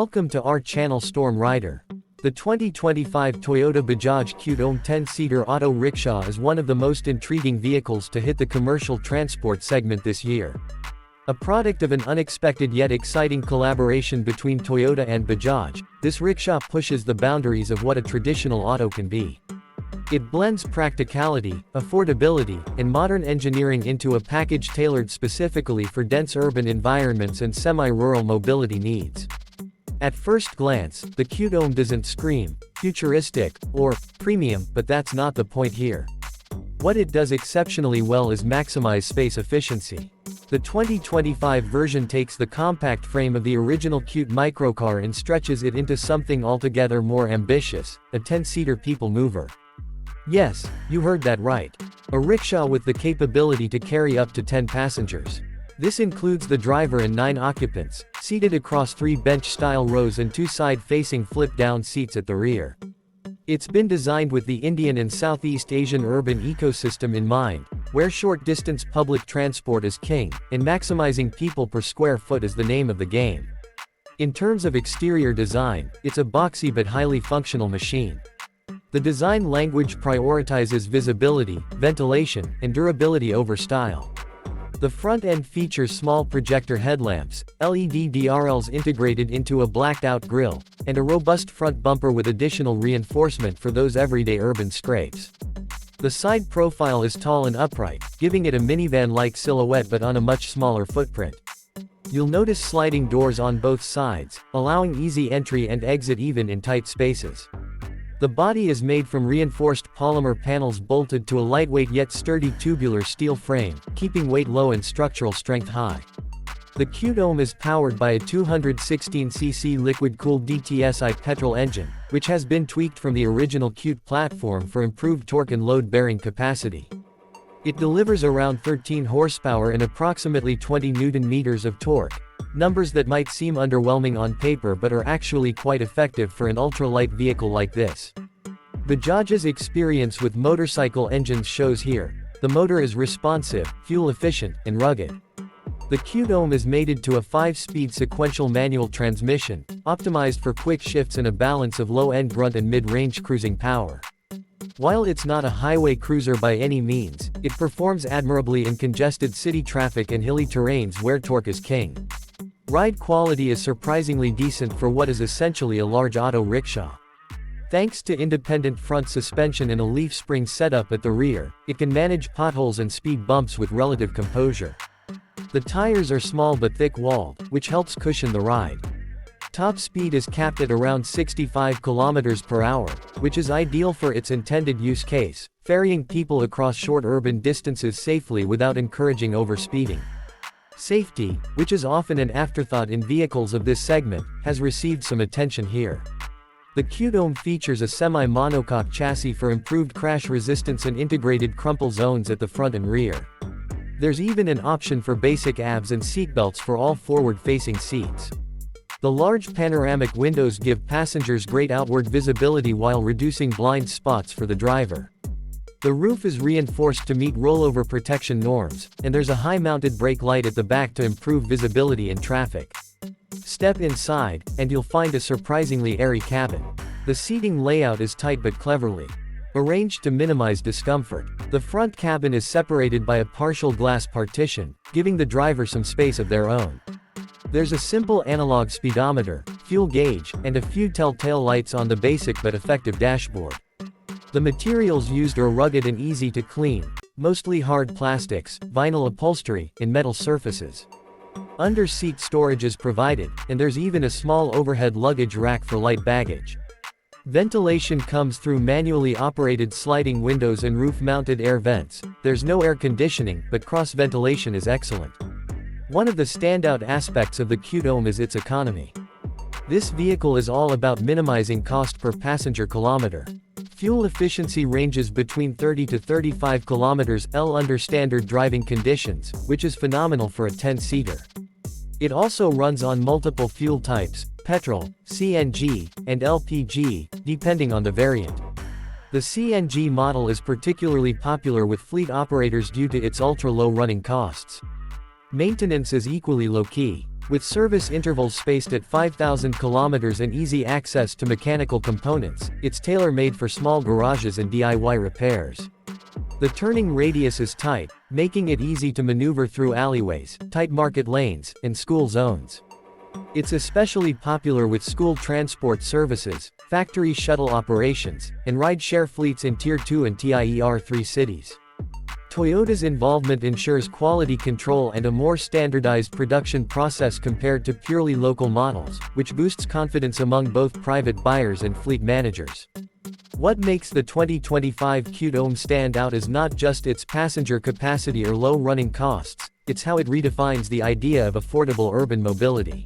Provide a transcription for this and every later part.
Welcome to our channel Storm Rider. The 2025 Toyota Bajaj Qute OM 10-seater auto rickshaw is one of the most intriguing vehicles to hit the commercial transport segment this year. A product of an unexpected yet exciting collaboration between Toyota and Bajaj, this rickshaw pushes the boundaries of what a traditional auto can be. It blends practicality, affordability, and modern engineering into a package tailored specifically for dense urban environments and semi-rural mobility needs. At first glance, the Qute OM doesn't scream futuristic or premium, but that's not the point here. What it does exceptionally well is maximize space efficiency. The 2025 version takes the compact frame of the original Qute microcar and stretches it into something altogether more ambitious, a 10-seater people mover. Yes, you heard that right. A rickshaw with the capability to carry up to 10 passengers. This includes the driver and 9 occupants, seated across 3 bench-style rows and 2 side-facing flip-down seats at the rear. It's been designed with the Indian and Southeast Asian urban ecosystem in mind, where short-distance public transport is king, and maximizing people per square foot is the name of the game. In terms of exterior design, it's a boxy but highly functional machine. The design language prioritizes visibility, ventilation, and durability over style. The front end features small projector headlamps, LED DRLs integrated into a blacked-out grille, and a robust front bumper with additional reinforcement for those everyday urban scrapes. The side profile is tall and upright, giving it a minivan-like silhouette but on a much smaller footprint. You'll notice sliding doors on both sides, allowing easy entry and exit even in tight spaces. The body is made from reinforced polymer panels bolted to a lightweight yet sturdy tubular steel frame, keeping weight low and structural strength high. The Qute OM is powered by a 216cc liquid-cooled DTSI petrol engine, which has been tweaked from the original Qute platform for improved torque and load-bearing capacity. It delivers around 13 horsepower and approximately 20 Nm of torque, numbers that might seem underwhelming on paper but are actually quite effective for an ultra-light vehicle like this. Bajaj's experience with motorcycle engines shows here. The motor is responsive, fuel-efficient, and rugged. The Qute OM is mated to a 5-speed sequential manual transmission, optimized for quick shifts and a balance of low-end grunt and mid-range cruising power. While it's not a highway cruiser by any means, it performs admirably in congested city traffic and hilly terrains where torque is king. Ride quality is surprisingly decent for what is essentially a large auto rickshaw. Thanks to independent front suspension and a leaf spring setup at the rear, it can manage potholes and speed bumps with relative composure. The tires are small but thick-walled, which helps cushion the ride. Top speed is capped at around 65 km/h, which is ideal for its intended use case, ferrying people across short urban distances safely without encouraging overspeeding. Safety, which is often an afterthought in vehicles of this segment, has received some attention here. The Qute OM features a semi-monocoque chassis for improved crash resistance and integrated crumple zones at the front and rear. There's even an option for basic ABS and seatbelts for all forward-facing seats. The large panoramic windows give passengers great outward visibility while reducing blind spots for the driver. The roof is reinforced to meet rollover protection norms, and there's a high-mounted brake light at the back to improve visibility in traffic. Step inside, and you'll find a surprisingly airy cabin. The seating layout is tight but cleverly arranged to minimize discomfort. The front cabin is separated by a partial glass partition, giving the driver some space of their own. There's a simple analog speedometer, fuel gauge, and a few telltale lights on the basic but effective dashboard. The materials used are rugged and easy to clean, mostly hard plastics, vinyl upholstery, and metal surfaces. Under-seat storage is provided, and there's even a small overhead luggage rack for light baggage. Ventilation comes through manually operated sliding windows and roof-mounted air vents. There's no air conditioning, but cross-ventilation is excellent. One of the standout aspects of the Qute OM is its economy. This vehicle is all about minimizing cost per passenger kilometer. Fuel efficiency ranges between 30 to 35 km/h under standard driving conditions, which is phenomenal for a 10-seater. It also runs on multiple fuel types, petrol, CNG, and LPG, depending on the variant. The CNG model is particularly popular with fleet operators due to its ultra-low running costs. Maintenance is equally low-key. With service intervals spaced at 5,000 kilometers and easy access to mechanical components, it's tailor-made for small garages and DIY repairs. The turning radius is tight, making it easy to maneuver through alleyways, tight market lanes, and school zones. It's especially popular with school transport services, factory shuttle operations, and ride-share fleets in Tier 2 and Tier 3 cities. Toyota's involvement ensures quality control and a more standardized production process compared to purely local models, which boosts confidence among both private buyers and fleet managers. What makes the 2025 Qute OM stand out is not just its passenger capacity or low running costs, it's how it redefines the idea of affordable urban mobility.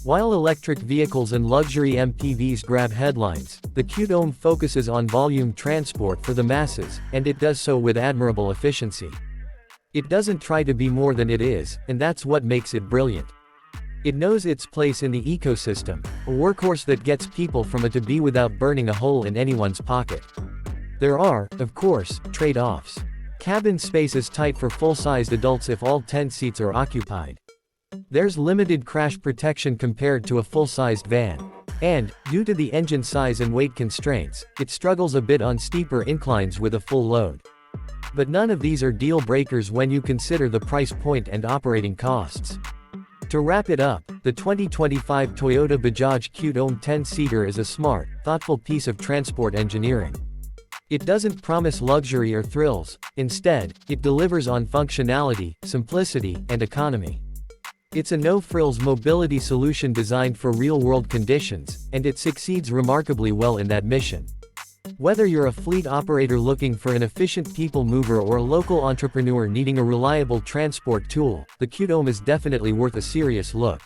While electric vehicles and luxury MPVs grab headlines, the Qute OM focuses on volume transport for the masses, and it does so with admirable efficiency. It doesn't try to be more than it is, and that's what makes it brilliant. It knows its place in the ecosystem, a workhorse that gets people from A to B without burning a hole in anyone's pocket. There are, of course, trade-offs. Cabin space is tight for full-sized adults if all 10 seats are occupied. There's limited crash protection compared to a full-sized van. And, due to the engine size and weight constraints, it struggles a bit on steeper inclines with a full load. But none of these are deal breakers when you consider the price point and operating costs. To wrap it up, the 2025 Toyota Bajaj Qute OM 10-seater is a smart, thoughtful piece of transport engineering. It doesn't promise luxury or thrills, instead, it delivers on functionality, simplicity, and economy. It's a no-frills mobility solution designed for real-world conditions, and it succeeds remarkably well in that mission. Whether you're a fleet operator looking for an efficient people mover or a local entrepreneur needing a reliable transport tool, the Qute OM is definitely worth a serious look.